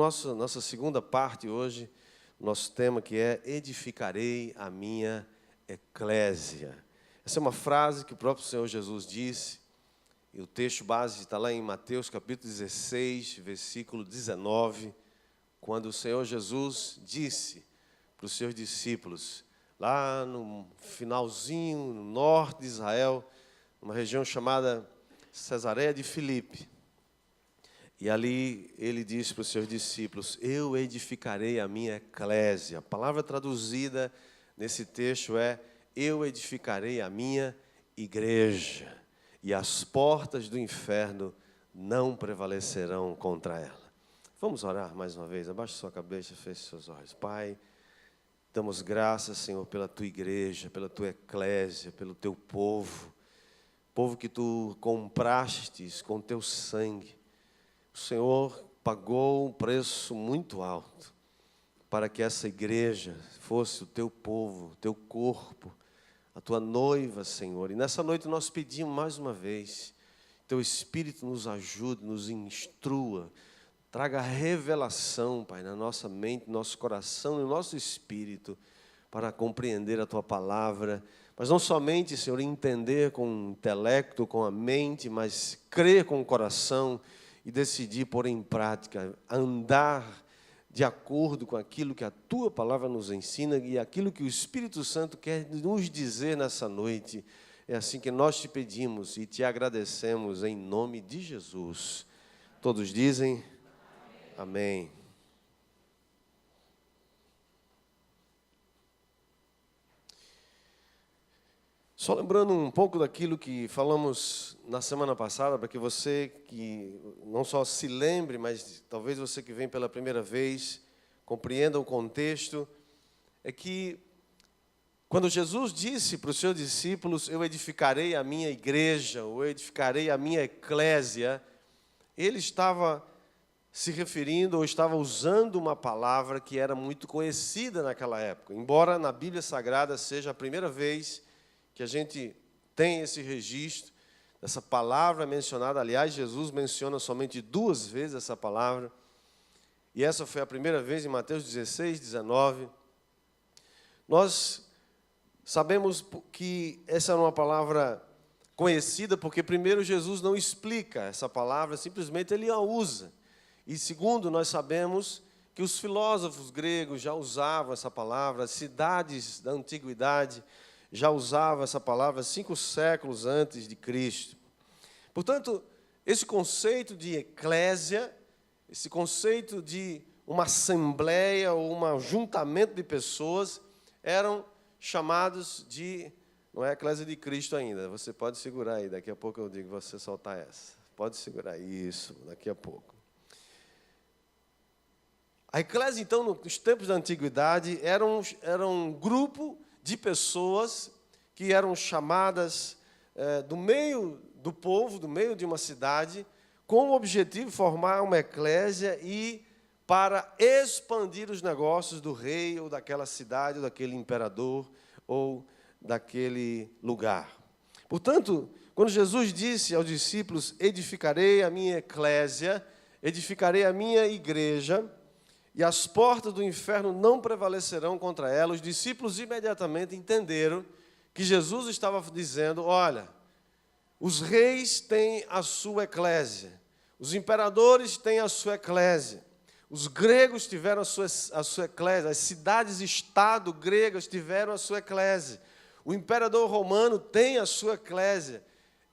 nossa segunda parte hoje, nosso tema que é edificarei a minha eclésia. Essa é uma frase que o próprio Senhor Jesus disse, e o texto base está lá em Mateus capítulo 16, versículo 19, quando o Senhor Jesus disse para os seus discípulos, lá no finalzinho, no norte de Israel, numa região chamada Cesareia de Filipe. E ali ele disse para os seus discípulos, eu edificarei a minha eclésia. A palavra traduzida nesse texto é, eu edificarei a minha igreja, e as portas do inferno não prevalecerão contra ela. Vamos orar mais uma vez, abaixe sua cabeça, feche seus olhos. Pai, damos graças, Senhor, pela tua igreja, pela tua eclésia, pelo teu povo que tu comprastes com teu sangue. O Senhor pagou um preço muito alto para que essa igreja fosse o teu povo, o teu corpo, a tua noiva, Senhor. E nessa noite nós pedimos mais uma vez, teu Espírito nos ajude, nos instrua, traga revelação, Pai, na nossa mente, no nosso coração, no nosso espírito, para compreender a tua palavra. Mas não somente, Senhor, entender com o intelecto, com a mente, mas crer com o coração e decidir pôr em prática, andar de acordo com aquilo que a tua palavra nos ensina e aquilo que o Espírito Santo quer nos dizer nessa noite. É assim que nós te pedimos e te agradecemos em nome de Jesus. Todos dizem amém. Só lembrando um pouco daquilo que falamos na semana passada, para que você que não só se lembre, mas talvez você que vem pela primeira vez, compreenda o contexto, é que quando Jesus disse para os seus discípulos, eu edificarei a minha igreja, ou eu edificarei a minha eclésia, ele estava se referindo ou estava usando uma palavra que era muito conhecida naquela época, embora na Bíblia Sagrada seja a primeira vez que a gente tem esse registro dessa palavra mencionada. Aliás, Jesus menciona somente 2 vezes essa palavra. E essa foi a primeira vez em Mateus 16, 19. Nós sabemos que essa é uma palavra conhecida porque, primeiro, Jesus não explica essa palavra, simplesmente ele a usa. E, segundo, nós sabemos que os filósofos gregos já usavam essa palavra, as cidades da antiguidade já usava essa palavra 5 séculos antes de Cristo. Portanto, esse conceito de eclésia, esse conceito de uma assembleia ou um ajuntamento de pessoas, eram chamados de, não é a eclésia de Cristo ainda, você pode segurar aí, daqui a pouco eu digo, você soltar essa. Pode segurar isso, daqui a pouco. A eclésia, então, nos tempos da antiguidade, era um grupo de pessoas que eram chamadas do meio do povo, do meio de uma cidade, com o objetivo de formar uma eclésia e para expandir os negócios do rei ou daquela cidade, ou daquele imperador ou daquele lugar. Portanto, quando Jesus disse aos discípulos, edificarei a minha eclésia, edificarei a minha igreja, e as portas do inferno não prevalecerão contra ela, os discípulos imediatamente entenderam que Jesus estava dizendo, olha, os reis têm a sua eclésia, os imperadores têm a sua eclésia, os gregos tiveram a sua eclésia, as cidades-estado gregas tiveram a sua eclésia, o imperador romano tem a sua eclésia.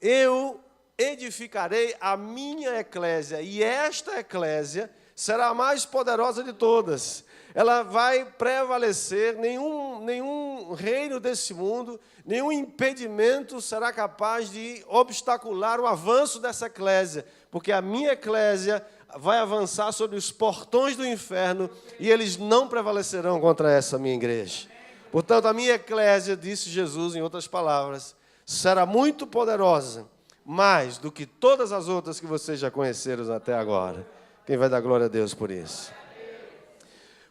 Eu edificarei a minha eclésia, e esta eclésia será a mais poderosa de todas. Ela vai prevalecer, nenhum reino desse mundo, nenhum impedimento será capaz de obstacular o avanço dessa eclésia, porque a minha eclésia vai avançar sobre os portões do inferno e eles não prevalecerão contra essa minha igreja. Portanto, a minha eclésia, disse Jesus em outras palavras, será muito poderosa, mais do que todas as outras que vocês já conheceram até agora. Quem vai dar glória a Deus por isso?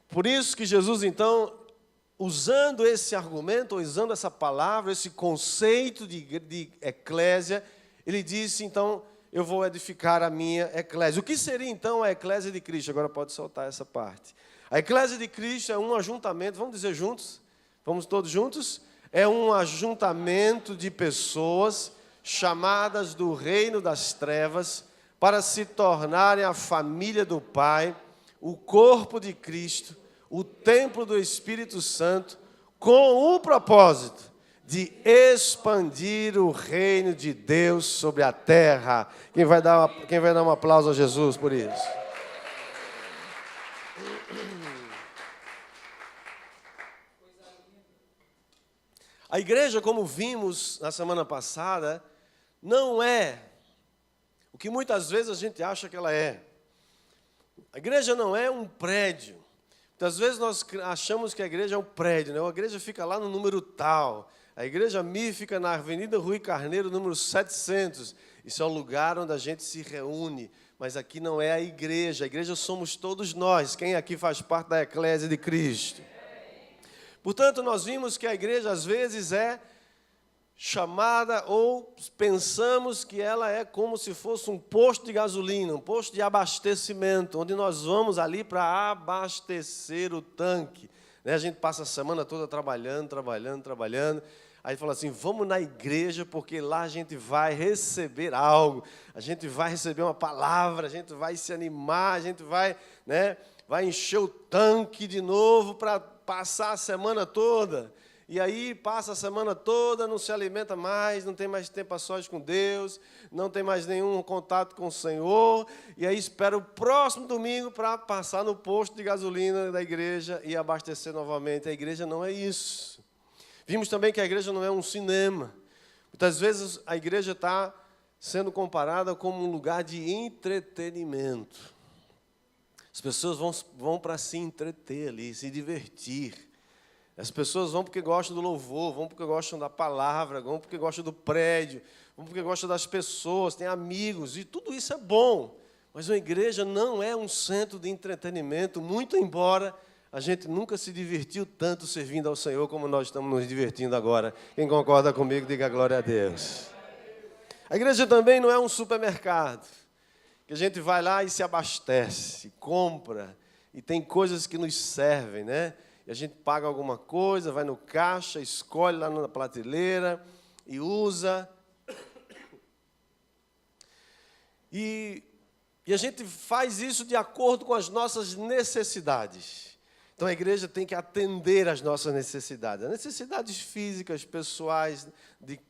Por isso que Jesus, então, usando esse argumento, usando essa palavra, esse conceito de eclésia, ele disse, então, eu vou edificar a minha eclésia. O que seria, então, a eclésia de Cristo? Agora pode soltar essa parte. A eclésia de Cristo é um ajuntamento, vamos dizer juntos? Vamos todos juntos? É um ajuntamento de pessoas chamadas do reino das trevas para se tornarem a família do Pai, o corpo de Cristo, o templo do Espírito Santo, com o propósito de expandir o reino de Deus sobre a terra. Quem vai dar um aplauso a Jesus por isso? A igreja, como vimos na semana passada, não é o que muitas vezes a gente acha que ela é. A igreja não é um prédio. Muitas vezes nós achamos que a igreja é um prédio, né? A igreja fica lá no número tal. A igreja Mi fica na Avenida Rui Carneiro, número 700. Isso é um lugar onde a gente se reúne. Mas aqui não é a igreja somos todos nós. Quem aqui faz parte da eclésia de Cristo? Portanto, nós vimos que a igreja às vezes é chamada ou pensamos que ela é como se fosse um posto de gasolina, um posto de abastecimento, onde nós vamos ali para abastecer o tanque. A gente passa a semana toda trabalhando. Aí fala assim, vamos na igreja, porque lá a gente vai receber algo, a gente vai receber uma palavra, a gente vai se animar, a gente vai encher o tanque de novo para passar a semana toda. E aí passa a semana toda, não se alimenta mais, não tem mais tempo a sós com Deus, não tem mais nenhum contato com o Senhor, e aí espera o próximo domingo para passar no posto de gasolina da igreja e abastecer novamente. A igreja não é isso. Vimos também que a igreja não é um cinema. Muitas vezes a igreja está sendo comparada como um lugar de entretenimento. As pessoas vão para se entreter ali, se divertir. As pessoas vão porque gostam do louvor, vão porque gostam da palavra, vão porque gostam do prédio, vão porque gostam das pessoas, têm amigos, e tudo isso é bom. Mas uma igreja não é um centro de entretenimento, muito embora a gente nunca se divertiu tanto servindo ao Senhor como nós estamos nos divertindo agora. Quem concorda comigo, diga glória a Deus. A igreja também não é um supermercado, que a gente vai lá e se abastece, compra, e tem coisas que nos servem, né? E a gente paga alguma coisa, vai no caixa, escolhe lá na prateleira e usa. E a gente faz isso de acordo com as nossas necessidades. Então a igreja tem que atender às nossas necessidades. As necessidades físicas, pessoais,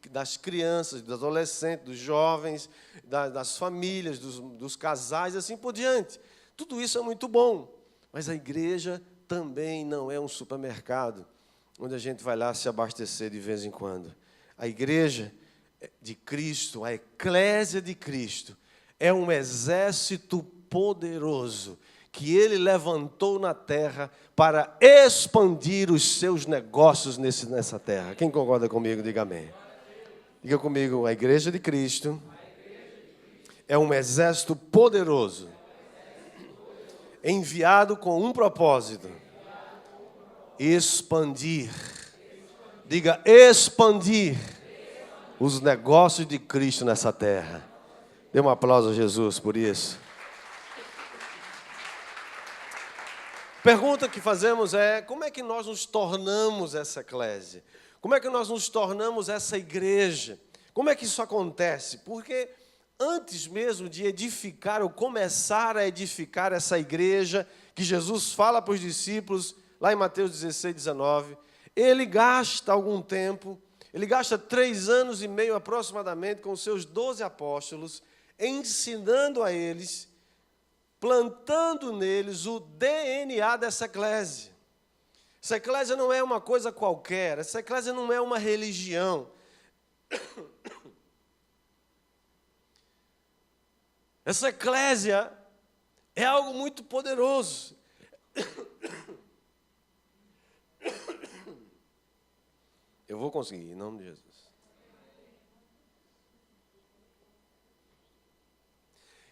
das crianças, dos adolescentes, dos jovens, das famílias, dos casais, assim por diante. Tudo isso é muito bom. Mas a igreja também não é um supermercado, onde a gente vai lá se abastecer de vez em quando. A igreja de Cristo, a eclésia de Cristo, é um exército poderoso que Ele levantou na terra para expandir os seus negócios nessa terra. Quem concorda comigo, diga amém. Diga comigo, a igreja de Cristo é um exército poderoso, enviado com um propósito: expandir. Diga, expandir os negócios de Cristo nessa terra. Dê um aplauso a Jesus por isso. Pergunta que fazemos é, como é que nós nos tornamos essa eclésia? Como é que nós nos tornamos essa igreja? Como é que isso acontece? Porque antes mesmo de edificar ou começar a edificar essa igreja, que Jesus fala para os discípulos, lá em Mateus 16, 19, ele gasta algum tempo, ele gasta 3 anos e meio aproximadamente com os seus 12 apóstolos, ensinando a eles, plantando neles o DNA dessa eclésia. Essa eclésia não é uma coisa qualquer, essa eclésia não é uma religião. Essa eclésia é algo muito poderoso. Eu vou conseguir, em nome de Jesus.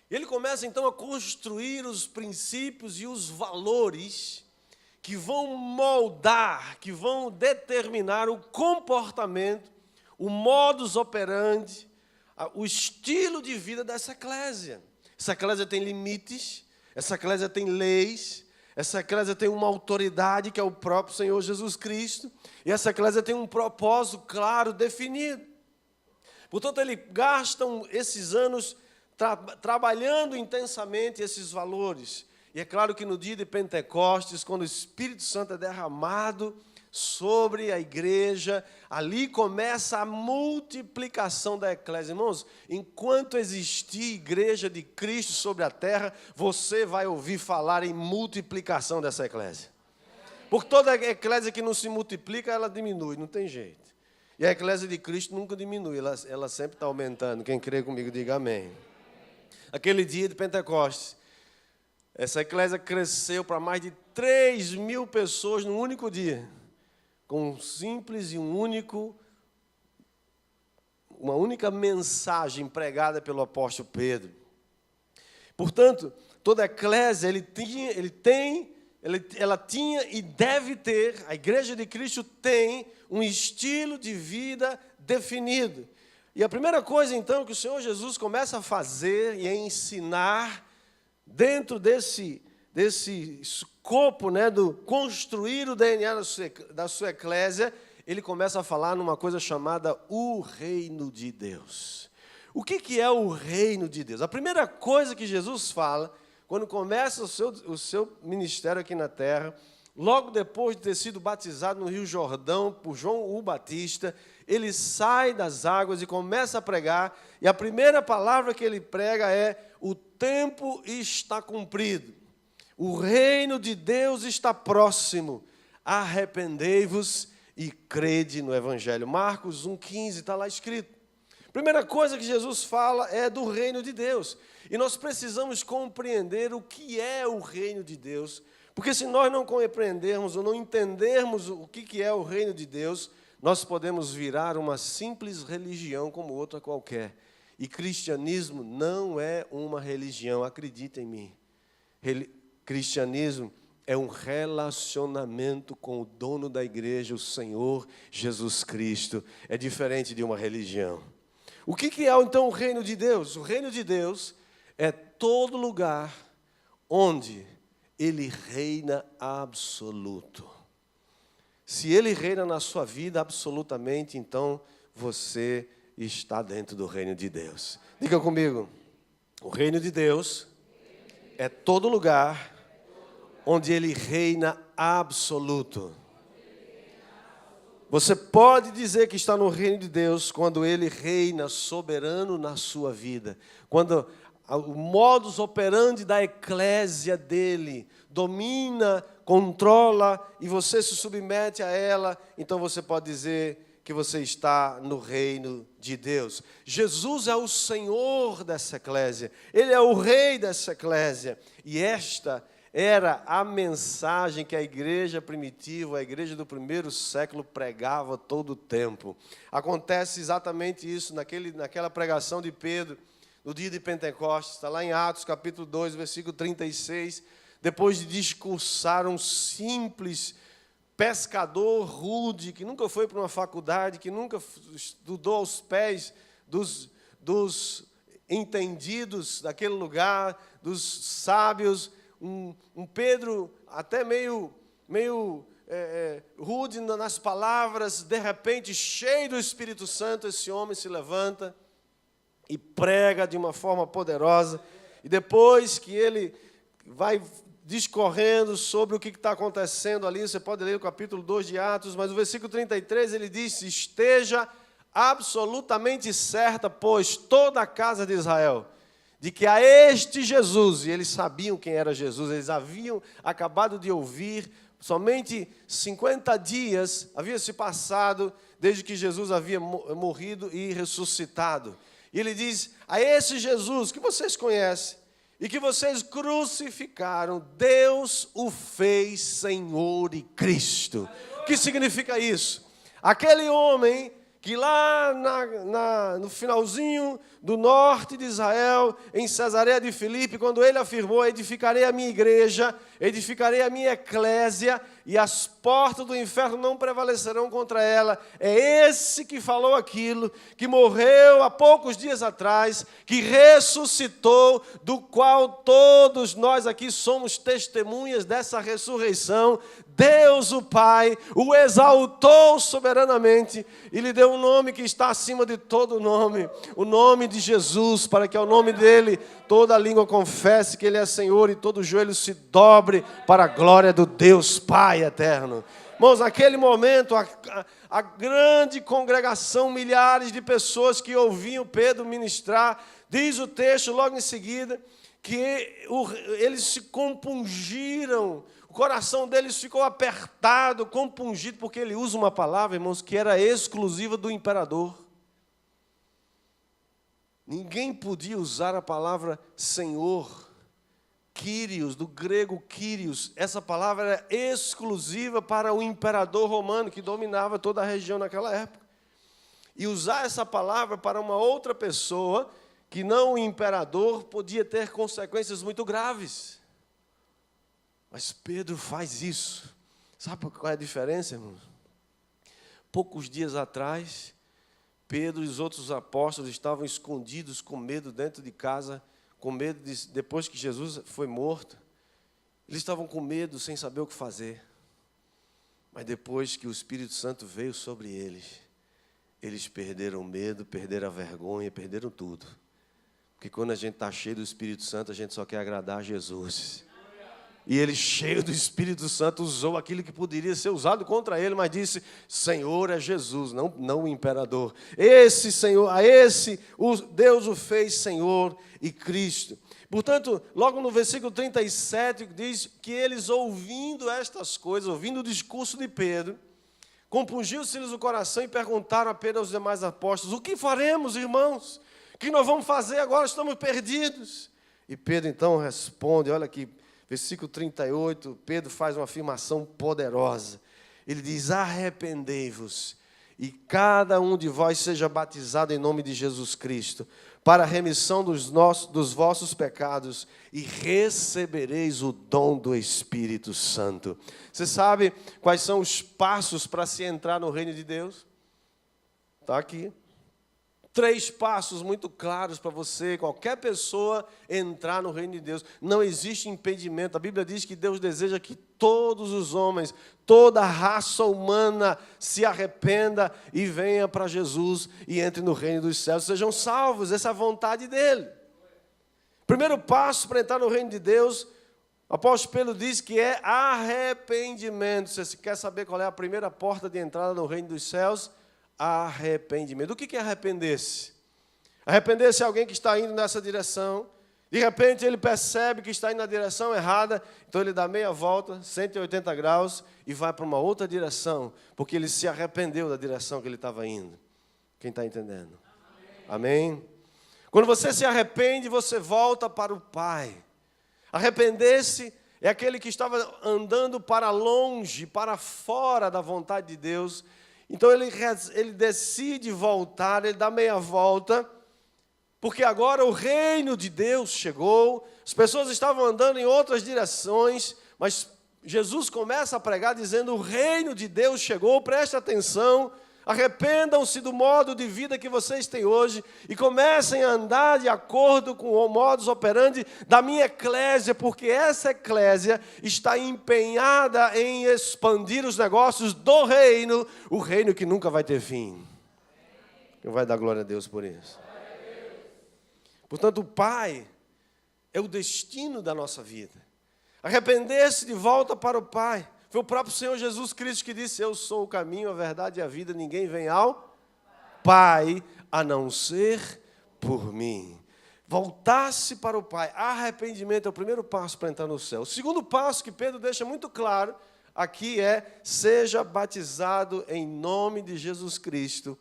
Ele começa então a construir os princípios e os valores que vão moldar, que vão determinar o comportamento, o modus operandi, o estilo de vida dessa eclésia. Essa eclésia tem limites, essa eclésia tem leis, essa eclésia tem uma autoridade que é o próprio Senhor Jesus Cristo, e essa eclésia tem um propósito claro, definido. Portanto, ele gasta esses anos trabalhando intensamente esses valores. E é claro que no dia de Pentecostes, quando o Espírito Santo é derramado sobre a igreja, ali começa a multiplicação da eclésia. Irmãos, enquanto existir igreja de Cristo sobre a terra, você vai ouvir falar em multiplicação dessa eclésia. Porque toda eclésia que não se multiplica, ela diminui, não tem jeito. E a eclésia de Cristo nunca diminui, ela sempre está aumentando. Quem crê comigo, diga amém. Aquele dia de Pentecostes, essa eclésia cresceu para mais de 3.000 pessoas num único dia, com um simples e uma única mensagem pregada pelo apóstolo Pedro. Portanto, toda a eclésia, ela tinha e deve ter, a igreja de Cristo tem um estilo de vida definido. E a primeira coisa, então, que o Senhor Jesus começa a fazer e a ensinar dentro desse escopo, do construir o DNA da sua eclésia, ele começa a falar numa coisa chamada o reino de Deus. O que é o reino de Deus? A primeira coisa que Jesus fala, quando começa o seu ministério aqui na terra, logo depois de ter sido batizado no Rio Jordão por João o Batista, ele sai das águas e começa a pregar, e a primeira palavra que ele prega é: o tempo está cumprido, o reino de Deus está próximo, arrependei-vos e crede no Evangelho. Marcos 1,15 está lá escrito. Primeira coisa que Jesus fala é do reino de Deus, e nós precisamos compreender o que é o reino de Deus, porque se nós não compreendermos ou não entendermos o que é o reino de Deus, nós podemos virar uma simples religião como outra qualquer. E cristianismo não é uma religião, acredita em mim. Cristianismo é um relacionamento com o dono da igreja, o Senhor Jesus Cristo. É diferente de uma religião. O que é então o reino de Deus? O reino de Deus é todo lugar onde Ele reina absoluto. Se Ele reina na sua vida absolutamente, então você está dentro do reino de Deus. Diga comigo, o reino de Deus é todo lugar onde Ele reina absoluto. Você pode dizer que está no reino de Deus quando Ele reina soberano na sua vida. Quando o modus operandi da eclésia dele domina, controla e você se submete a ela, então você pode dizer que você está no reino de Deus. Jesus é o Senhor dessa eclésia, Ele é o Rei dessa eclésia, e esta era a mensagem que a igreja primitiva, a igreja do primeiro século pregava todo o tempo. Acontece exatamente isso naquela pregação de Pedro, no dia de Pentecostes, está lá em Atos capítulo 2, versículo 36, depois de discursar um simples pescador rude, que nunca foi para uma faculdade, que nunca estudou aos pés dos entendidos daquele lugar, dos sábios, um Pedro até meio rude nas palavras, de repente, cheio do Espírito Santo, esse homem se levanta e prega de uma forma poderosa, e depois que ele vai discorrendo sobre o que está acontecendo ali, você pode ler o capítulo 2 de Atos, mas o versículo 33, ele diz: esteja absolutamente certa, pois, toda a casa de Israel, de que a este Jesus, e eles sabiam quem era Jesus, eles haviam acabado de ouvir, somente 50 dias havia se passado desde que Jesus havia morrido e ressuscitado. E ele diz: a esse Jesus que vocês conhecem e que vocês crucificaram, Deus o fez Senhor e Cristo. O que significa isso? Aquele homem que lá no finalzinho do norte de Israel, em Cesareia de Filipe, quando ele afirmou: edificarei a minha igreja, edificarei a minha eclésia, e as portas do inferno não prevalecerão contra ela. É esse que falou aquilo, que morreu há poucos dias atrás, que ressuscitou, do qual todos nós aqui somos testemunhas dessa ressurreição. Deus, o Pai, o exaltou soberanamente e lhe deu um nome que está acima de todo nome, o nome de Jesus, para que ao nome dele toda língua confesse que ele é Senhor e todo joelho se dobre para a glória do Deus Pai eterno. Irmãos, naquele momento, a grande congregação, milhares de pessoas que ouviam Pedro ministrar, diz o texto logo em seguida, que eles se compungiram, o coração deles ficou apertado, compungido, porque ele usa uma palavra, irmãos, que era exclusiva do imperador. Ninguém podia usar a palavra Senhor, Kyrios, do grego Kyrios. Essa palavra era exclusiva para o imperador romano, que dominava toda a região naquela época. E usar essa palavra para uma outra pessoa, que não o imperador, podia ter consequências muito graves. Mas Pedro faz isso. Sabe qual é a diferença, irmãos? Poucos dias atrás, Pedro e os outros apóstolos estavam escondidos com medo dentro de casa, com medo depois que Jesus foi morto. Eles estavam com medo, sem saber o que fazer. Mas depois que o Espírito Santo veio sobre eles perderam o medo, perderam a vergonha, perderam tudo. Porque quando a gente está cheio do Espírito Santo, a gente só quer agradar a Jesus. E ele, cheio do Espírito Santo, usou aquilo que poderia ser usado contra ele, mas disse: Senhor é Jesus, não o imperador. Esse Senhor, Deus o fez Senhor e Cristo. Portanto, logo no versículo 37, diz que eles, ouvindo estas coisas, ouvindo o discurso de Pedro, compungiu-se-lhes o coração e perguntaram a Pedro e aos demais apóstolos: o que faremos, irmãos? O que nós vamos fazer agora? Estamos perdidos. E Pedro então responde, olha aqui, versículo 38, Pedro faz uma afirmação poderosa. Ele diz: arrependei-vos, e cada um de vós seja batizado em nome de Jesus Cristo, para a remissão dos vossos pecados, e recebereis o dom do Espírito Santo. Você sabe quais são os passos para se entrar no reino de Deus? Está aqui. 3 passos muito claros para você, qualquer pessoa, entrar no reino de Deus. Não existe impedimento. A Bíblia diz que Deus deseja que todos os homens, toda a raça humana se arrependa e venha para Jesus e entre no reino dos céus. Sejam salvos, essa é a vontade dele. Primeiro passo para entrar no reino de Deus, o apóstolo Pedro diz que é arrependimento. Você quer saber qual é a primeira porta de entrada no reino dos céus? Arrependimento. O que é arrepender-se? Arrepender-se é alguém que está indo nessa direção, de repente ele percebe que está indo na direção errada, então ele dá meia volta, 180 graus, e vai para uma outra direção, porque ele se arrependeu da direção que ele estava indo. Quem está entendendo? Amém? Quando você se arrepende, você volta para o Pai. Arrepender-se é aquele que estava andando para longe, para fora da vontade de Deus. Então ele decide voltar, ele dá meia volta, porque agora o reino de Deus chegou, as pessoas estavam andando em outras direções, mas Jesus começa a pregar dizendo: o reino de Deus chegou, preste atenção, arrependam-se do modo de vida que vocês têm hoje e comecem a andar de acordo com o modus operandi da minha eclésia, porque essa eclésia está empenhada em expandir os negócios do reino, o reino que nunca vai ter fim. Quem vai dar glória a Deus por isso? Portanto, o Pai é o destino da nossa vida. Arrepender-se de volta para o Pai. Foi o próprio Senhor Jesus Cristo que disse: eu sou o caminho, a verdade e a vida, ninguém vem ao Pai a não ser por mim. Voltar-se para o Pai, arrependimento é o primeiro passo para entrar no céu. O segundo passo que Pedro deixa muito claro aqui é: seja batizado em nome de Jesus Cristo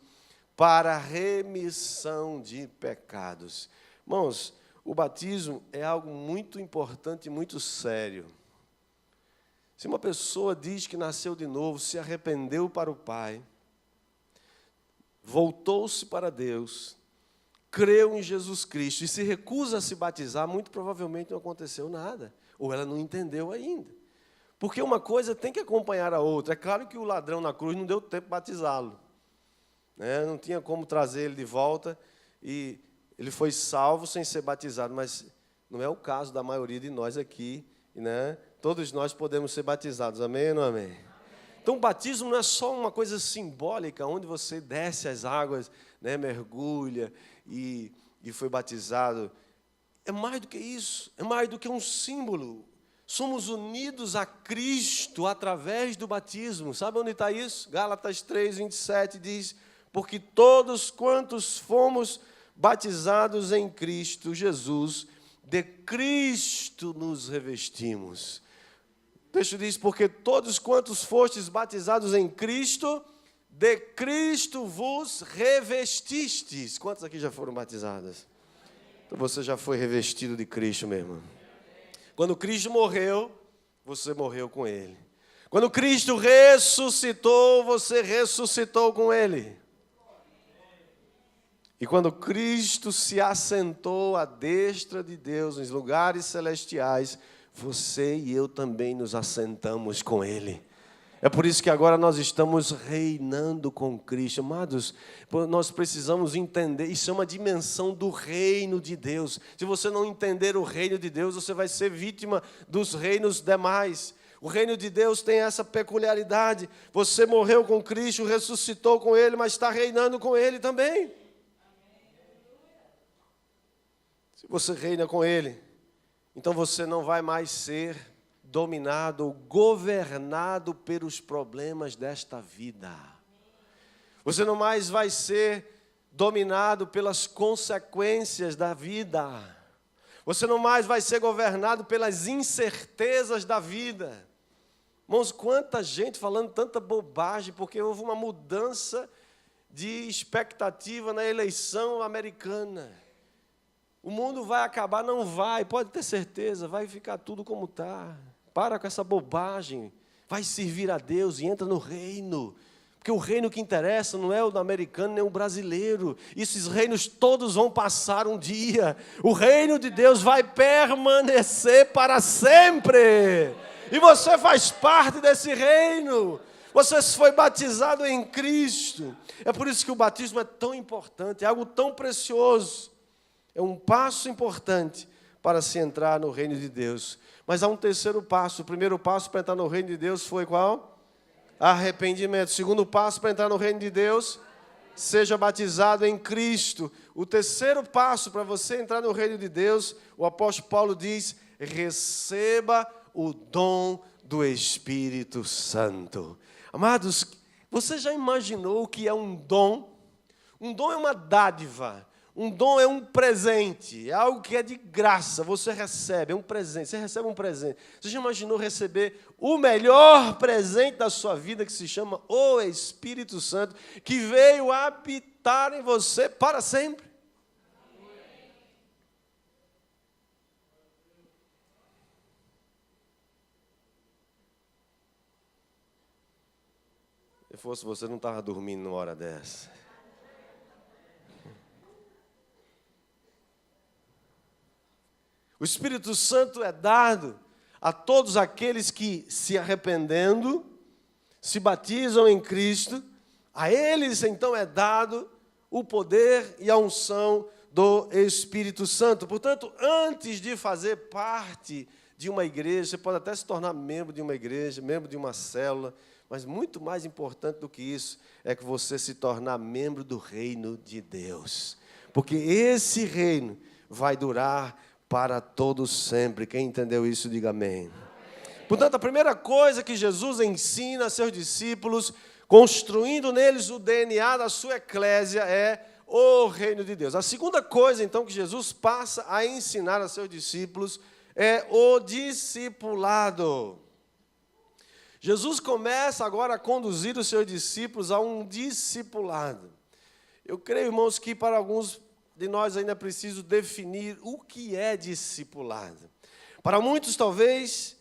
para a remissão de pecados. Irmãos, o batismo é algo muito importante e muito sério. Se uma pessoa diz que nasceu de novo, se arrependeu para o Pai, voltou-se para Deus, creu em Jesus Cristo e se recusa a se batizar, muito provavelmente não aconteceu nada, ou ela não entendeu ainda. Porque uma coisa tem que acompanhar a outra. É claro que o ladrão na cruz não deu tempo de batizá-lo, né? Não tinha como trazer ele de volta e ele foi salvo sem ser batizado, mas não é o caso da maioria de nós aqui, né? Todos nós podemos ser batizados, amém ou não amém? Então, o batismo não é só uma coisa simbólica, onde você desce as águas, né, mergulha e foi batizado. É mais do que isso, é mais do que um símbolo. Somos unidos a Cristo através do batismo. Sabe onde está isso? Gálatas 3, 27 diz: porque todos quantos fomos batizados em Cristo Jesus, de Cristo nos revestimos. O texto diz: porque todos quantos fostes batizados em Cristo, de Cristo vos revestistes. Quantos aqui já foram batizados? Então você já foi revestido de Cristo mesmo. Quando Cristo morreu, você morreu com Ele. Quando Cristo ressuscitou, você ressuscitou com Ele. E quando Cristo se assentou à destra de Deus nos lugares celestiais, você e eu também nos assentamos com Ele. É por isso que agora nós estamos reinando com Cristo. Amados, nós precisamos entender, isso é uma dimensão do reino de Deus. Se você não entender o reino de Deus, você vai ser vítima dos reinos demais. O reino de Deus tem essa peculiaridade. Você morreu com Cristo, ressuscitou com Ele, mas está reinando com Ele também. Se você reina com Ele, então você não vai mais ser dominado ou governado pelos problemas desta vida. Você não mais vai ser dominado pelas consequências da vida. Você não mais vai ser governado pelas incertezas da vida. Irmãos, quanta gente falando tanta bobagem, porque houve uma mudança de expectativa na eleição americana. O mundo vai acabar? Não vai, pode ter certeza, vai ficar tudo como está. Para com essa bobagem, vai servir a Deus e entra no reino. Porque o reino que interessa não é o americano nem o brasileiro. Esses reinos todos vão passar um dia. O reino de Deus vai permanecer para sempre. E você faz parte desse reino. Você foi batizado em Cristo. É por isso que o batismo é tão importante, é algo tão precioso. É um passo importante para se entrar no reino de Deus. Mas há um terceiro passo. O primeiro passo para entrar no reino de Deus foi qual? Arrependimento. O segundo passo para entrar no reino de Deus, seja batizado em Cristo. O terceiro passo para você entrar no reino de Deus, o apóstolo Paulo diz: receba o dom do Espírito Santo. Amados, você já imaginou o que é um dom? Um dom é uma dádiva. Um dom é um presente, é algo que é de graça, você recebe, é um presente, você recebe um presente. Você já imaginou receber o melhor presente da sua vida, que se chama o Espírito Santo, que veio habitar em você para sempre? Se fosse você, não estava dormindo numa hora dessa. O Espírito Santo é dado a todos aqueles que, se arrependendo, se batizam em Cristo. A eles, então, é dado o poder e a unção do Espírito Santo. Portanto, antes de fazer parte de uma igreja, você pode até se tornar membro de uma igreja, membro de uma célula, mas muito mais importante do que isso é que você se tornar membro do reino de Deus. Porque esse reino vai durar para todos sempre. Quem entendeu isso, diga amém. Portanto, a primeira coisa que Jesus ensina a seus discípulos, construindo neles o DNA da sua eclésia, é o reino de Deus. A segunda coisa, então, que Jesus passa a ensinar a seus discípulos é o discipulado. Jesus começa agora a conduzir os seus discípulos a um discipulado. Eu creio, irmãos, que para alguns de nós ainda é preciso definir o que é discipulado. Para muitos, talvez,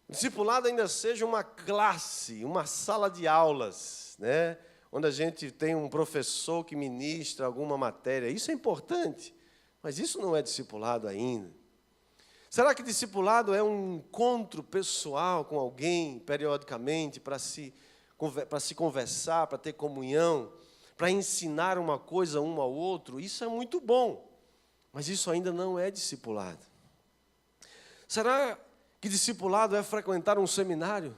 discipulado ainda seja uma classe, uma sala de aulas, né? Onde a gente tem um professor que ministra alguma matéria. Isso é importante, mas isso não é discipulado ainda. Será que discipulado é um encontro pessoal com alguém, periodicamente, para se conversar, para ter comunhão, para ensinar uma coisa um ao outro? Isso é muito bom, mas isso ainda não é discipulado. Será que discipulado é frequentar um seminário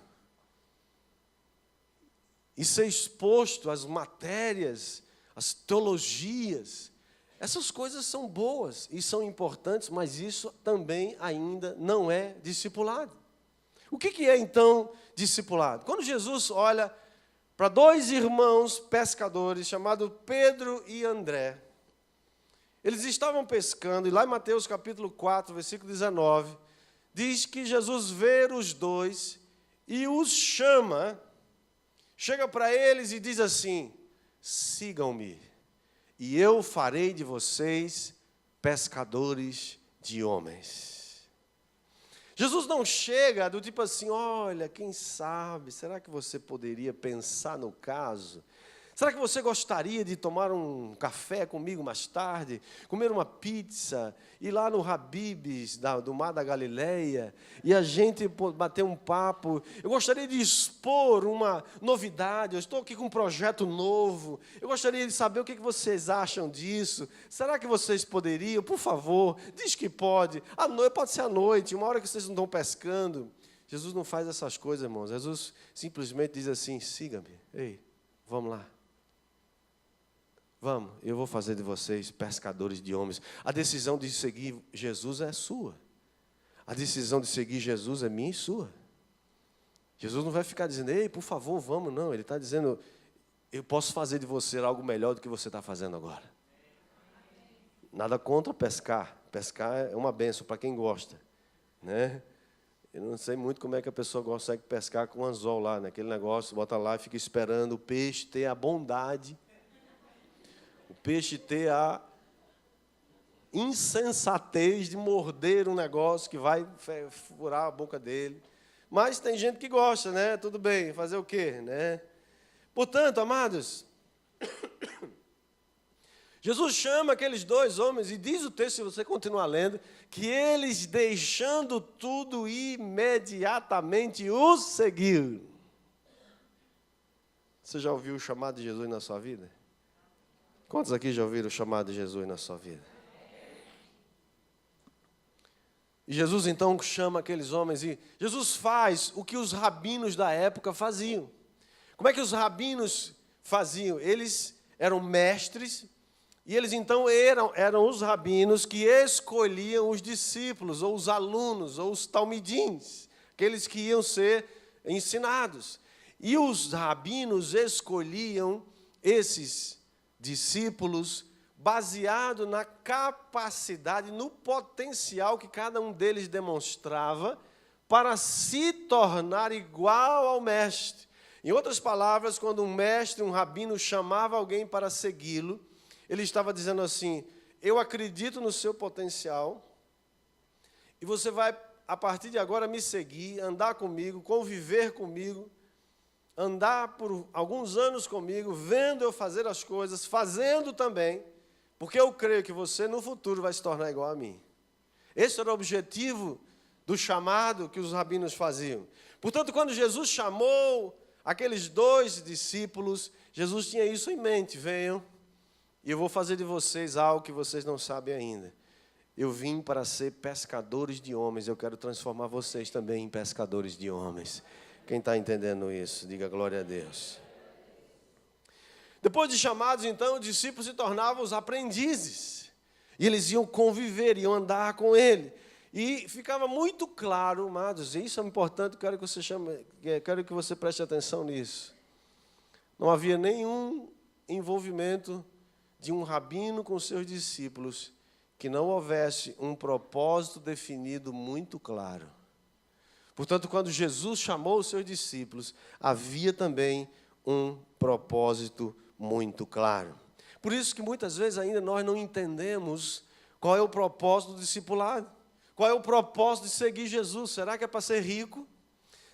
e ser exposto às matérias, às teologias? Essas coisas são boas e são importantes, mas isso também ainda não é discipulado. O que é então discipulado? Quando Jesus olha para dois irmãos pescadores, chamados Pedro e André, eles estavam pescando, e lá em Mateus capítulo 4, versículo 19, diz que Jesus vê os dois e os chama, chega para eles e diz assim: sigam-me, e eu farei de vocês pescadores de homens. Jesus não chega do tipo assim: olha, quem sabe, será que você poderia pensar no caso? Será que você gostaria de tomar um café comigo mais tarde, comer uma pizza, ir lá no Habib's do Mar da Galileia, e a gente bater um papo? Eu gostaria de expor uma novidade, eu estou aqui com um projeto novo, eu gostaria de saber o que vocês acham disso. Será que vocês poderiam, por favor, diz que pode, pode ser à noite, uma hora que vocês não estão pescando. Jesus não faz essas coisas, irmãos. Jesus simplesmente diz assim: siga-me, ei, vamos lá. Vamos, eu vou fazer de vocês pescadores de homens. A decisão de seguir Jesus é sua. A decisão de seguir Jesus é minha e sua. Jesus não vai ficar dizendo: ei, por favor, vamos. Não, Ele está dizendo: eu posso fazer de você algo melhor do que você está fazendo agora. Nada contra pescar. Pescar é uma bênção para quem gosta, né? Eu não sei muito como é que a pessoa consegue pescar com anzol lá, né? Aquele negócio, bota lá e fica esperando o peixe ter a bondade, o peixe ter a insensatez de morder um negócio que vai furar a boca dele. Mas tem gente que gosta, né? Tudo bem, fazer o quê, né? Portanto, amados, Jesus chama aqueles dois homens e diz o texto, se você continuar lendo, que eles, deixando tudo, imediatamente o seguiram. Você já ouviu o chamado de Jesus na sua vida? Quantos aqui já ouviram o chamado de Jesus na sua vida? E Jesus então chama aqueles homens e Jesus faz o que os rabinos da época faziam. Como é que os rabinos faziam? Eles eram mestres e eles então eram os rabinos que escolhiam os discípulos, ou os alunos, ou os talmidins, aqueles que iam ser ensinados. E os rabinos escolhiam esses discípulos baseado na capacidade, no potencial que cada um deles demonstrava para se tornar igual ao mestre. Em outras palavras, quando um mestre, um rabino, chamava alguém para segui-lo, ele estava dizendo assim: eu acredito no seu potencial e você vai, a partir de agora, me seguir, andar comigo, conviver comigo, andar por alguns anos comigo, vendo eu fazer as coisas, fazendo também, porque eu creio que você, no futuro, vai se tornar igual a mim. Esse era o objetivo do chamado que os rabinos faziam. Portanto, quando Jesus chamou aqueles dois discípulos, Jesus tinha isso em mente: venham, e eu vou fazer de vocês algo que vocês não sabem ainda. Eu vim para ser pescadores de homens, eu quero transformar vocês também em pescadores de homens. Quem está entendendo isso, diga glória a Deus. Depois de chamados, então, os discípulos se tornavam os aprendizes. E eles iam conviver, iam andar com ele. E ficava muito claro, amados, e isso é importante, quero que você preste atenção nisso. Não havia nenhum envolvimento de um rabino com seus discípulos que não houvesse um propósito definido muito claro. Portanto, quando Jesus chamou os seus discípulos, havia também um propósito muito claro. Por isso que muitas vezes ainda nós não entendemos qual é o propósito do discipulado. Qual é o propósito de seguir Jesus? Será que é para ser rico?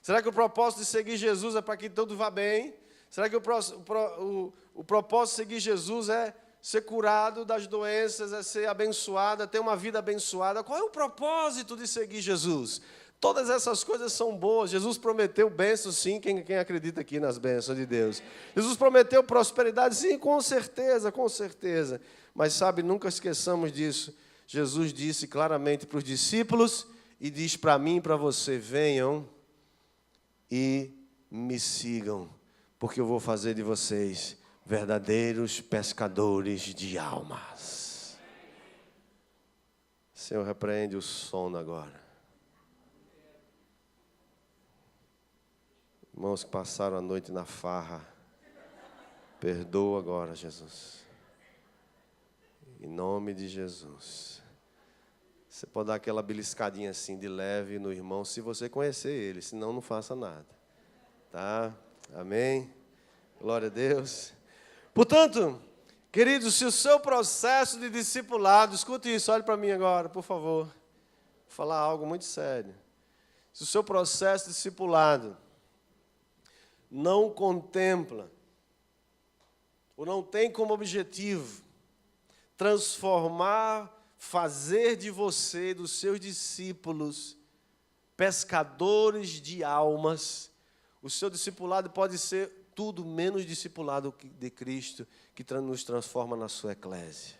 Será que o propósito de seguir Jesus é para que tudo vá bem? Será que o propósito de seguir Jesus é ser curado das doenças, é ser abençoado, é ter uma vida abençoada. Qual é o propósito de seguir Jesus? Todas essas coisas são boas. Jesus prometeu bênçãos, sim. Quem acredita aqui nas bênçãos de Deus? Jesus prometeu prosperidade, sim, com certeza, com certeza. Mas, sabe, nunca esqueçamos disso. Jesus disse claramente para os discípulos e diz para mim e para você: venham e me sigam, porque eu vou fazer de vocês verdadeiros pescadores de almas. Senhor, repreende o sono agora. Irmãos que passaram a noite na farra, perdoa agora, Jesus. Em nome de Jesus. Você pode dar aquela beliscadinha assim de leve no irmão, se você conhecer ele, senão não faça nada. Tá? Amém? Glória a Deus. Portanto, queridos, se o seu processo de discipulado, escute isso, olhe para mim agora, por favor. Vou falar algo muito sério. Se o seu processo de discipulado não contempla, ou não tem como objetivo, transformar, fazer de você, dos seus discípulos, pescadores de almas, o seu discipulado pode ser tudo menos discipulado de Cristo, que nos transforma na sua eclésia.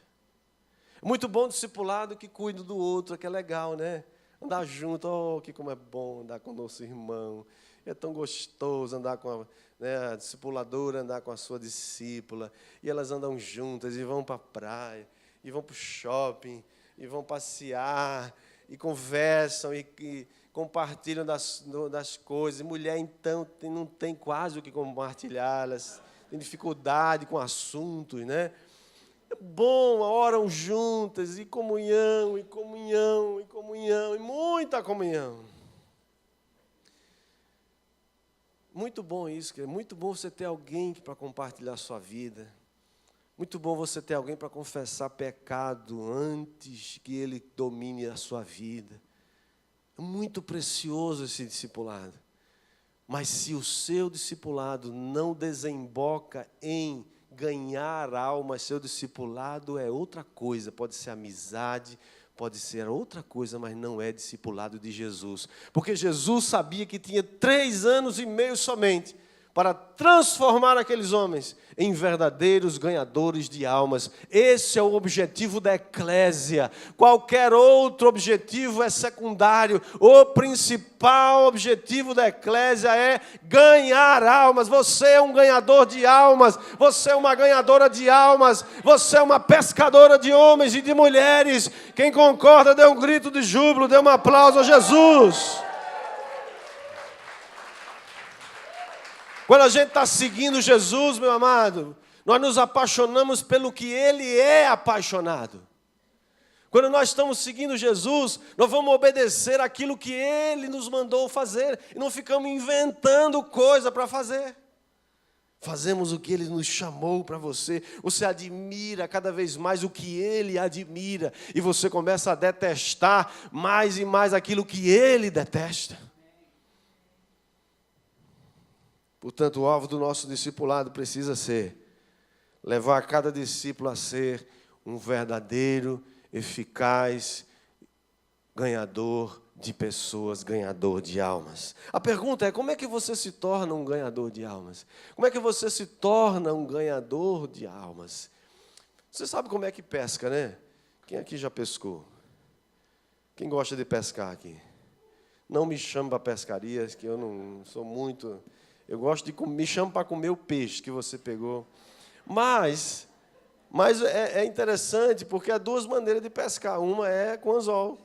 Muito bom discipulado que cuida do outro, que é legal, né? Andar junto, oh, que como é bom andar com o nosso irmão. É tão gostoso andar com a discipuladora, andar com a sua discípula. E elas andam juntas e vão para a praia, e vão para o shopping, e vão passear, e conversam, e compartilham das coisas. Mulher, então, não tem quase o que compartilhar, elas têm dificuldade com assuntos, né? É bom, oram juntas, e comunhão, e comunhão, e comunhão, e muita comunhão. Muito bom isso, é muito bom você ter alguém para compartilhar a sua vida. Muito bom você ter alguém para confessar pecado antes que ele domine a sua vida. É muito precioso esse discipulado. Mas se o seu discipulado não desemboca em ganhar almas, seu discipulado é outra coisa. Pode ser amizade, pode ser outra coisa, mas não é discipulado de Jesus. Porque Jesus sabia que tinha 3 anos e meio somente para transformar aqueles homens em verdadeiros ganhadores de almas. Esse é o objetivo da eclésia. Qualquer outro objetivo é secundário. O principal objetivo da eclésia é ganhar almas. Você é um ganhador de almas. Você é uma ganhadora de almas. Você é uma pescadora de homens e de mulheres. Quem concorda, dê um grito de júbilo, dê um aplauso a Jesus. Quando a gente está seguindo Jesus, meu amado, nós nos apaixonamos pelo que Ele é apaixonado. Quando nós estamos seguindo Jesus, nós vamos obedecer aquilo que Ele nos mandou fazer. E não ficamos inventando coisa para fazer. Fazemos o que Ele nos chamou para você. Você admira cada vez mais o que Ele admira. E você começa a detestar mais e mais aquilo que Ele detesta. Portanto, o alvo do nosso discipulado precisa ser levar cada discípulo a ser um verdadeiro, eficaz ganhador de pessoas, ganhador de almas. A pergunta é: como é que você se torna um ganhador de almas? Como é que você se torna um ganhador de almas? Você sabe como é que pesca, né? Quem aqui já pescou? Quem gosta de pescar aqui? Não me chame para pescarias, que eu não sou muito... Eu gosto de me chama para comer o peixe que você pegou. Mas é interessante porque há 2 maneiras de pescar. Uma é com anzol.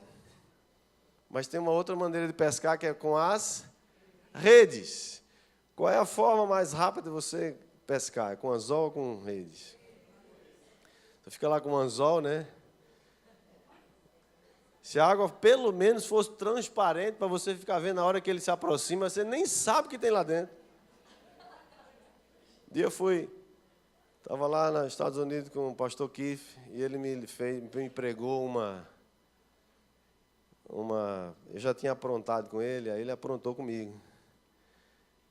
Mas tem uma outra maneira de pescar que é com as redes. Qual é a forma mais rápida de você pescar? É com anzol ou com redes? Você fica lá com o anzol, né? Se a água pelo menos fosse transparente para você ficar vendo na hora que ele se aproxima, você nem sabe o que tem lá dentro. Um dia eu estava lá nos Estados Unidos com o pastor Keith, e ele me pregou eu já tinha aprontado com ele, aí ele aprontou comigo.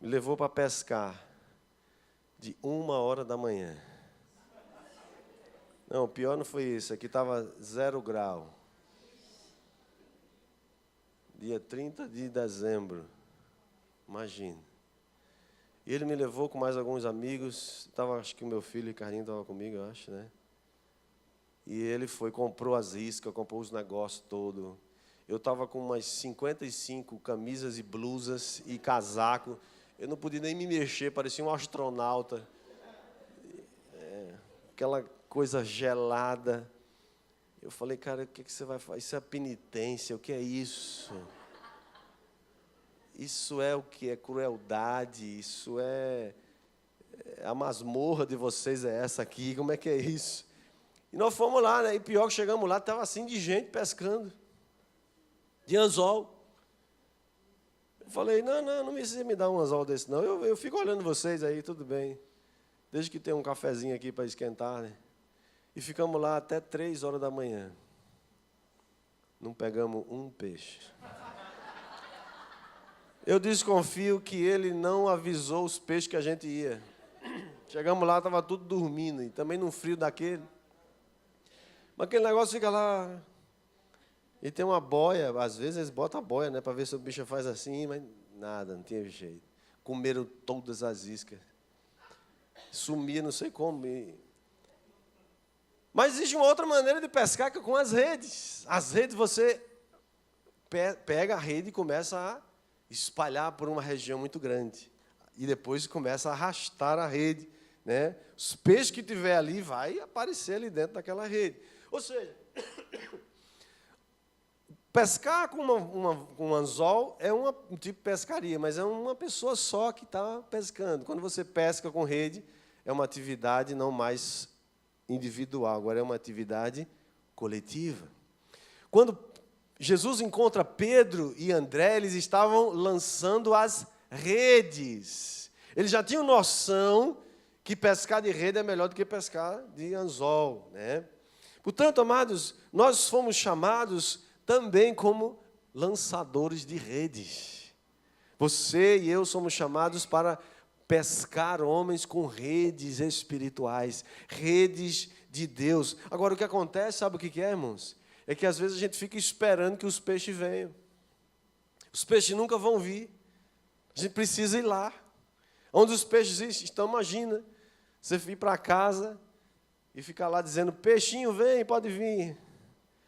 Me levou para pescar de 1h da manhã. Não, o pior não foi isso. Aqui estava 0 grau. Dia 30 de dezembro. Imagina. E ele me levou com mais alguns amigos. Acho que o meu filho, Ricardinho, estava comigo, eu acho, né? E ele comprou as iscas, comprou os negócios todos. Eu estava com umas 55 camisas e blusas e casaco. Eu não podia nem me mexer, parecia um astronauta. Aquela coisa gelada. Eu falei, cara, o que você vai fazer? Isso é penitência, o que é isso? Isso é o que? É crueldade, isso é... A masmorra de vocês é essa aqui, como é que é isso? E nós fomos lá, né? E pior que chegamos lá, estava assim de gente pescando. De anzol. Eu falei, não precisa me dar um anzol desse, não. Eu fico olhando vocês aí, tudo bem. Desde que tem um cafezinho aqui para esquentar, né? E ficamos lá até 3 horas da manhã. Não pegamos um peixe. Eu desconfio que ele não avisou os peixes que a gente ia. Chegamos lá, estava tudo dormindo, e também num frio daquele. Mas aquele negócio fica lá. E tem uma boia, às vezes eles botam a boia, né, para ver se o bicho faz assim, mas nada, não tinha jeito. Comeram todas as iscas. Sumia, não sei como. Mas existe uma outra maneira de pescar, que é com as redes. As redes você pega a rede e começa a espalhar por uma região muito grande. E depois começa a arrastar a rede, né? Os peixes que tiver ali vai aparecer ali dentro daquela rede. Ou seja, pescar com um anzol é um tipo de pescaria, mas é uma pessoa só que está pescando. Quando você pesca com rede, é uma atividade não mais individual, agora é uma atividade coletiva. Quando Jesus encontra Pedro e André, eles estavam lançando as redes. Eles já tinham noção que pescar de rede é melhor do que pescar de anzol, né? Portanto, amados, nós fomos chamados também como lançadores de redes. Você e eu somos chamados para pescar homens com redes espirituais, redes de Deus. Agora, o que acontece, sabe o que é, irmãos? É que às vezes a gente fica esperando que os peixes venham. Os peixes nunca vão vir. A gente precisa ir lá. Onde os peixes estão, imagina. Você vir para casa e ficar lá dizendo, peixinho, vem, pode vir.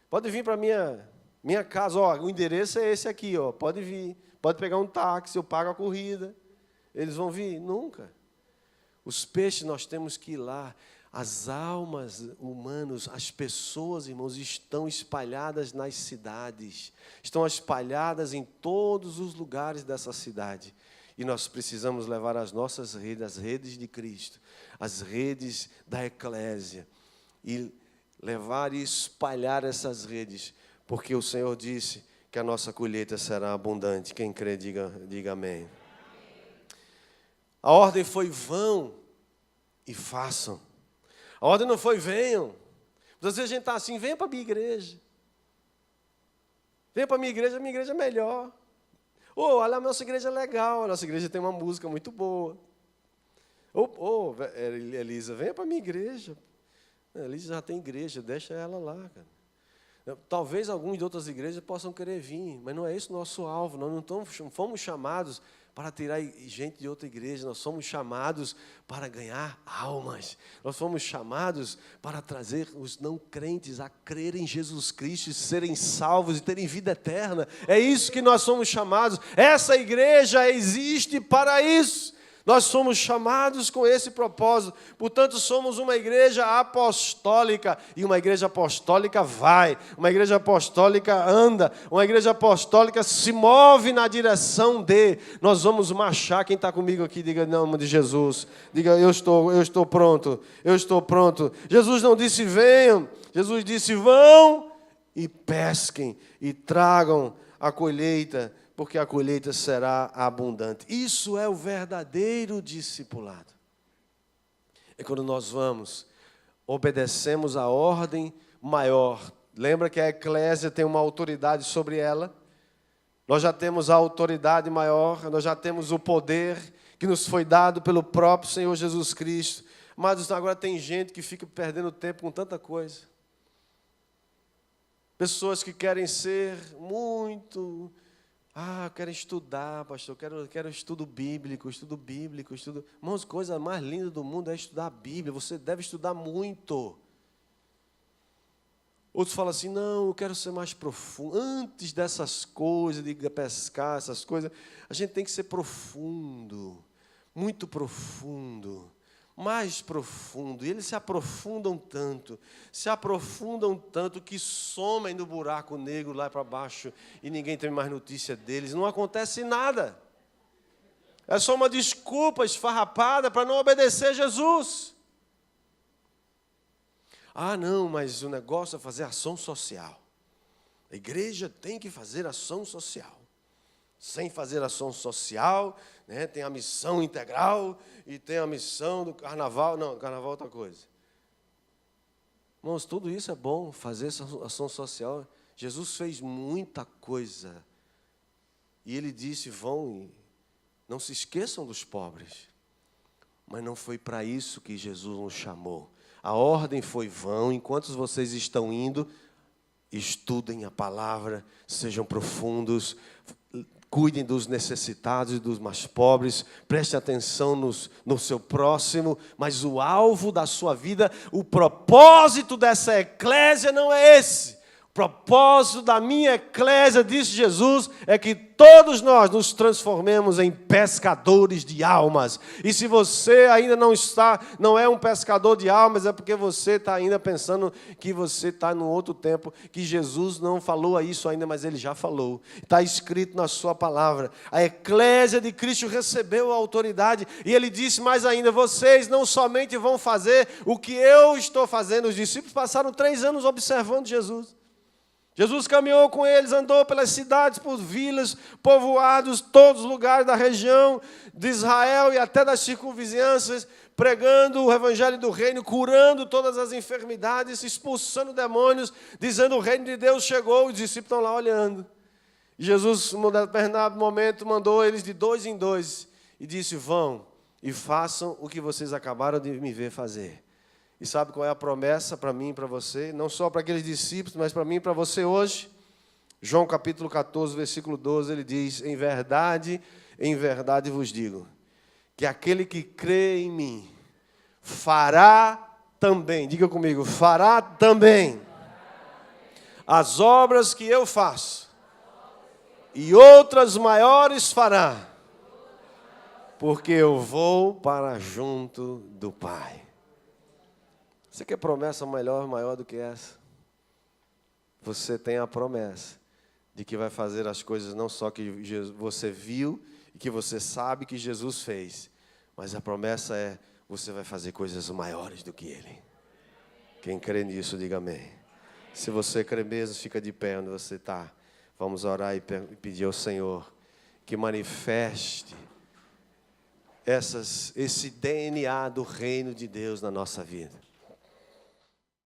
Pode vir para a minha casa. Ó, o endereço é esse aqui, ó, pode vir. Pode pegar um táxi, eu pago a corrida. Eles vão vir? Nunca. Os peixes nós temos que ir lá. As almas humanas, as pessoas, irmãos, estão espalhadas nas cidades, estão espalhadas em todos os lugares dessa cidade. E nós precisamos levar as nossas redes, as redes de Cristo, as redes da eclésia, e levar e espalhar essas redes, porque o Senhor disse que a nossa colheita será abundante. Quem crê, diga amém. A ordem foi: vão e façam. A ordem não foi: venham. Às vezes a gente está assim, venha para a minha igreja. Venha para a minha igreja é melhor. Olha, a nossa igreja é legal, a nossa igreja tem uma música muito boa. Elisa, venha para a minha igreja. A Elisa já tem igreja, deixa ela lá, cara. Talvez alguns de outras igrejas possam querer vir, mas não é esse o nosso alvo. Nós não fomos chamados para tirar gente de outra igreja, nós somos chamados para ganhar almas. Nós fomos chamados para trazer os não crentes a crerem em Jesus Cristo, serem salvos e terem vida eterna. É isso que nós somos chamados. Essa igreja existe para isso. Nós somos chamados com esse propósito. Portanto, somos uma igreja apostólica. E uma igreja apostólica vai. Uma igreja apostólica anda. Uma igreja apostólica se move na direção de. Nós vamos marchar. Quem está comigo aqui, diga em nome de Jesus. Diga, eu estou pronto. Eu estou pronto. Jesus não disse venham. Jesus disse vão e pesquem. E tragam a colheita, porque a colheita será abundante. Isso é o verdadeiro discipulado. É quando nós vamos, obedecemos a ordem maior. Lembra que a eclésia tem uma autoridade sobre ela? Nós já temos a autoridade maior, nós já temos o poder que nos foi dado pelo próprio Senhor Jesus Cristo. Mas agora tem gente que fica perdendo tempo com tanta coisa. Pessoas que querem ser muito... eu quero estudar, pastor, quero estudo bíblico. Irmãos, coisa mais linda do mundo é estudar a Bíblia. Você deve estudar muito. Outros falam assim, não, eu quero ser mais profundo. Antes dessas coisas, de pescar, essas coisas, a gente tem que ser profundo, muito profundo, mais profundo. E eles se aprofundam tanto que somem no buraco negro lá para baixo e ninguém tem mais notícia deles. Não acontece nada. É só uma desculpa esfarrapada para não obedecer a Jesus. Não, mas o negócio é fazer ação social. A igreja tem que fazer ação social. Sem fazer ação social, né, tem a missão integral e tem a missão do carnaval. Não, carnaval é outra coisa. Irmãos, tudo isso é bom, fazer essa ação social. Jesus fez muita coisa. E ele disse, vão e não se esqueçam dos pobres. Mas não foi para isso que Jesus nos chamou. A ordem foi vão, enquanto vocês estão indo, estudem a palavra, sejam profundos, cuidem dos necessitados e dos mais pobres, prestem atenção no seu próximo, mas o alvo da sua vida, o propósito dessa eclésia não é esse. O propósito da minha eclésia, disse Jesus, é que todos nós nos transformemos em pescadores de almas. E se você ainda não é um pescador de almas, é porque você está ainda pensando que você está num outro tempo, que Jesus não falou isso ainda, mas Ele já falou. Está escrito na sua palavra. A eclésia de Cristo recebeu a autoridade, e Ele disse mais ainda, vocês não somente vão fazer o que eu estou fazendo. Os discípulos passaram 3 anos observando Jesus. Jesus caminhou com eles, andou pelas cidades, por vilas, povoados, todos os lugares da região de Israel e até das circunvizinhanças, pregando o evangelho do reino, curando todas as enfermidades, expulsando demônios, dizendo o reino de Deus chegou, os discípulos estão lá olhando. E Jesus, em um determinado momento, mandou eles de 2 em 2 e disse, vão e façam o que vocês acabaram de me ver fazer. E sabe qual é a promessa para mim e para você? Não só para aqueles discípulos, mas para mim e para você hoje. João capítulo 14, versículo 12, ele diz, em verdade vos digo, que aquele que crê em mim, fará também, diga comigo, fará também as obras que eu faço, e outras maiores fará, porque eu vou para junto do Pai. Você quer promessa maior do que essa? Você tem a promessa de que vai fazer as coisas não só que você viu e que você sabe que Jesus fez, mas a promessa é, você vai fazer coisas maiores do que Ele. Quem crê nisso, diga amém. Se você crê mesmo, fica de pé onde você está. Vamos orar e pedir ao Senhor que manifeste esse DNA do reino de Deus na nossa vida.